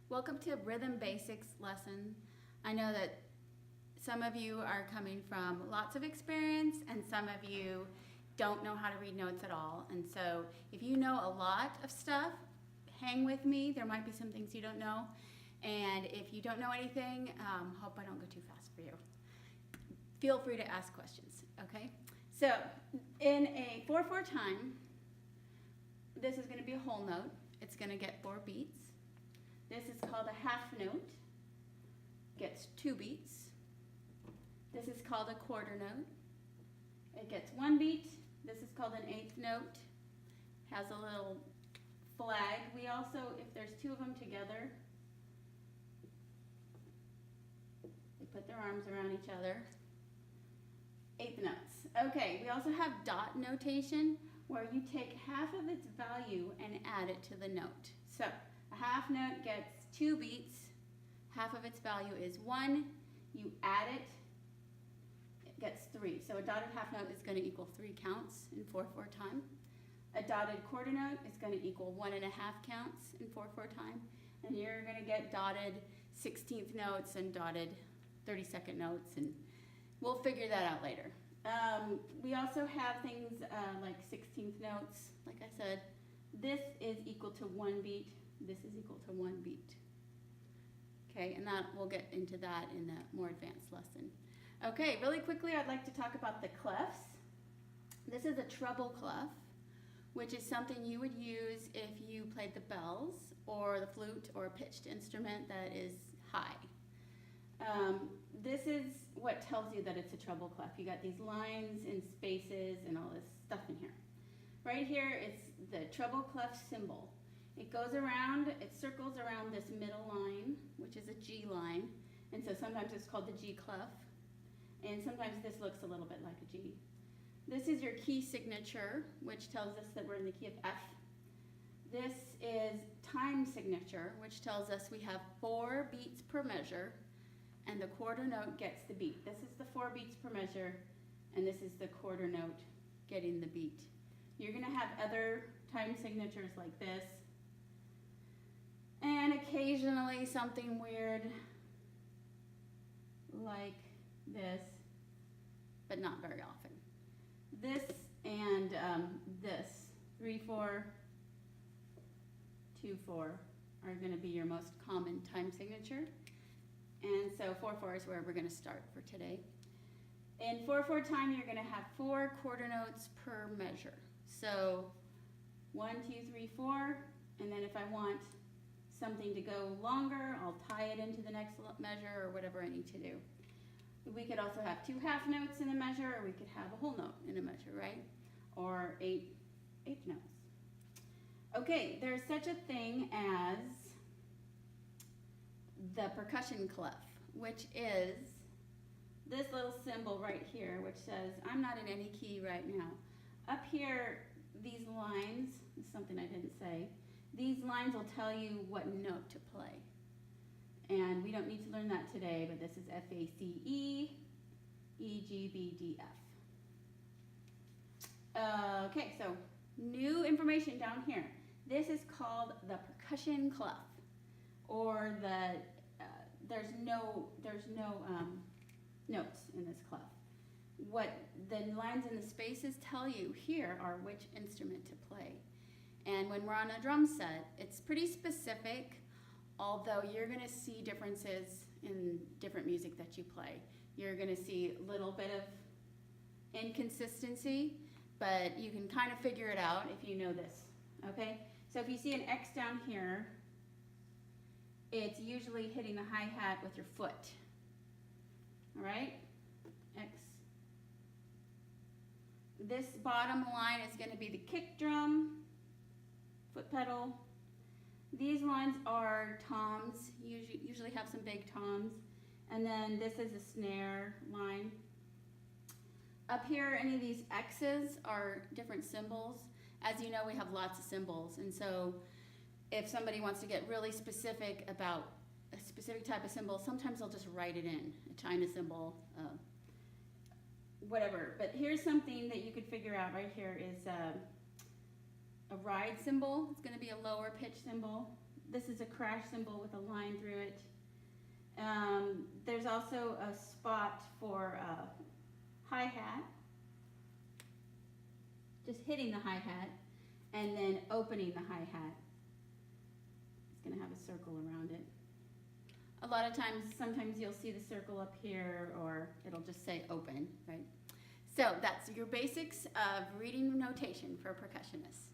Welcome to Rhythm Basics lesson. I know that some of you are coming from lots of experience and some of you don't know how to read notes at all. And so if you know a lot of stuff, hang with me. There might be some things you don't know. And if you don't know anything, hope I don't go too fast for you. Feel free to ask questions, okay? So in a 4/4 time, this is going to be a whole note. It's going to get 4 beats. This is called a half note. Gets 2 beats. This is called a quarter note. It gets 1 beat. This is called an eighth note. Has a little flag. We also, if there's 2 of them together, they put their arms around each other. Eighth notes. Okay, we also have dot notation, where you take half of its value and add it to the note. So a half note gets 2 beats, half of its value is 1, you add it, it gets 3. So a dotted half note is going to equal 3 counts in 4/4 time. A dotted quarter note is going to equal 1.5 counts in 4/4 time. And you're going to get dotted 16th notes and dotted 32nd notes, and we'll figure that out later. We also have things like 16th notes. Like I said, this is equal to 1 beat. This is equal to 1 beat. Okay, and that we'll get into that in a more advanced lesson. Okay, really quickly, I'd like to talk about the clefs. This is a treble clef, which is something you would use if you played the bells or the flute or a pitched instrument that is high. This is what tells you that it's a treble clef. You got these lines and spaces and all this stuff in here. Right here is the treble clef symbol. It goes around, it circles around this middle line, which is a G line, and so sometimes it's called the G clef, and sometimes this looks a little bit like a G. This is your key signature, which tells us that we're in the key of F. This is time signature, which tells us we have 4 beats per measure, and the quarter note gets the beat. This is the 4 beats per measure, and this is the quarter note getting the beat. You're going to have other time signatures like this, and occasionally something weird like this, but not very often. This and this, 3/4, 2/4, are going to be your most common time signature. And so 4/4 is where we're going to start for today. In 4/4 time, you're going to have 4 quarter notes per measure. So 1, 2, 3, 4, and then if I want something to go longer, I'll tie it into the next measure or whatever I need to do. We could also have 2 half notes in a measure, or we could have a whole note in a measure, right? Or 8 eighth notes. Okay, there's such a thing as the percussion clef, which is this little symbol right here, which says, I'm not in any key right now. Up here, these lines, this is something I didn't say, these lines will tell you what note to play. And we don't need to learn that today, but this is F, A, C, E, E, G, B, D, F. Okay, so new information down here. This is called the percussion clef, or the there's no notes in this clef. What the lines and the spaces tell you here are which instrument to play. And when we're on a drum set, it's pretty specific, although you're going to see differences in different music that you play. You're going to see a little bit of inconsistency, but you can kind of figure it out if you know this, okay? So if you see an X down here, it's usually hitting the hi-hat with your foot, all right? X. This bottom line is going to be the kick drum, foot pedal. These lines are toms, usually have some big toms, and then this is a snare line. Up here, any of these X's are different symbols. As you know, we have lots of symbols, and so if somebody wants to get really specific about a specific type of symbol, sometimes they'll just write it in, a China symbol, whatever. But here's something that you could figure out right here is a ride symbol. It's going to be a lower pitch symbol. this is a crash cymbal with a line through it. There's also a spot for hi-hat, just hitting the hi-hat, and then opening the hi-hat. It's going to have a circle around it. A lot of times, sometimes you'll see the circle up here, or it'll just say open, right? So that's your basics of reading notation for percussionists.